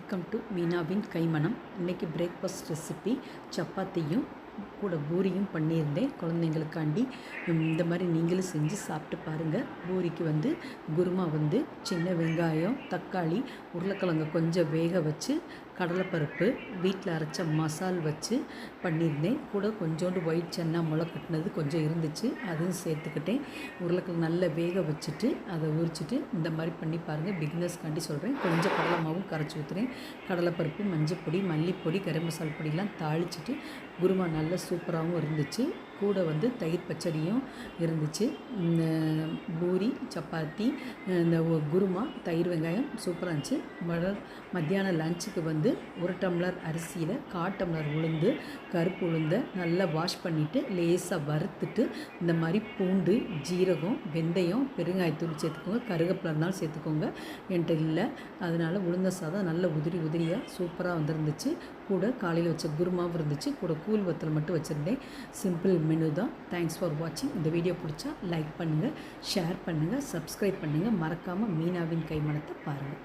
Welcome to மீனாவின் கைமணம். இன்றைக்கி breakfast recipe சப்பாத்தியும் கூட பூரியும் பண்ணியிருந்தேன் குழந்தைங்களுக்காண்டி. இந்த மாதிரி நீங்களும் செஞ்சு சாப்பிட்டு பாருங்கள். பூரிக்கு குருமா சின்ன வெங்காயம், தக்காளி, உருளைக்கிழங்கு கொஞ்சம் வேக வச்சு கடலைப்பருப்பு வீட்டில் அரைச்ச மசால் வச்சு பண்ணியிருந்தேன். கூட கொஞ்சோண்டு ஒயிட் சன்னா முளை கட்டினது கொஞ்சம் இருந்துச்சு, அதுவும் சேர்த்துக்கிட்டேன். உருளைக்கிழங்கு நல்லா வேக வச்சுட்டு அதை உரிச்சிட்டு இந்த மாதிரி பண்ணி பாருங்கள். பிகினர்ஸ்க்காண்டி சொல்கிறேன். கொஞ்சம் கடலை மாவும் கரைச்சி ஊற்றுறேன். கடலைப்பருப்பு, மஞ்சள் பொடி, மல்லிப்பொடி, கரம் மசால் பொடியெலாம் தாளிச்சிட்டு குருமா நல்லா சூப்பராகவும் இருந்துச்சு. கூட தயிர் பச்சடியும் இருந்துச்சு. பூரி, சப்பாத்தி, இந்த குருமா, தயிர் வெங்காயம் சூப்பராக இருந்துச்சு. மத்தியானம் லஞ்சுக்கு 1 டம்ளர் அரிசியில் 1/4 டம்ளர் உளுந்து, கருப்பு உளுந்தை நல்லா வாஷ் பண்ணிவிட்டு லேசாக வறுத்துட்டு இந்த மாதிரி பூண்டு, ஜீரகம், வெந்தயம், பெருங்காயத்தூள் சேர்த்துக்கோங்க. கருவேப்பிலை இருந்தாலும் சேர்த்துக்கோங்க. என்கிட்ட இல்லை, அதனால் உளுந்த சாதம் நல்ல உதிரியாக சூப்பராக வந்துருந்துச்சு. கூட காலையில் வச்ச குருமாவும் இருந்துச்சு. கூட கூழ் வத்தல் மட்டும் வச்சுருந்தேன். சிம்பிள் மெனு தான். தேங்க்ஸ் ஃபார் வாட்சிங். இந்த வீடியோ பிடிச்சா லைக் பண்ணுங்கள், ஷேர் பண்ணுங்கள், சப்ஸ்கிரைப் பண்ணுங்கள். மறக்காமல் மீனாவின் கைமணத்தை பாருங்கள்.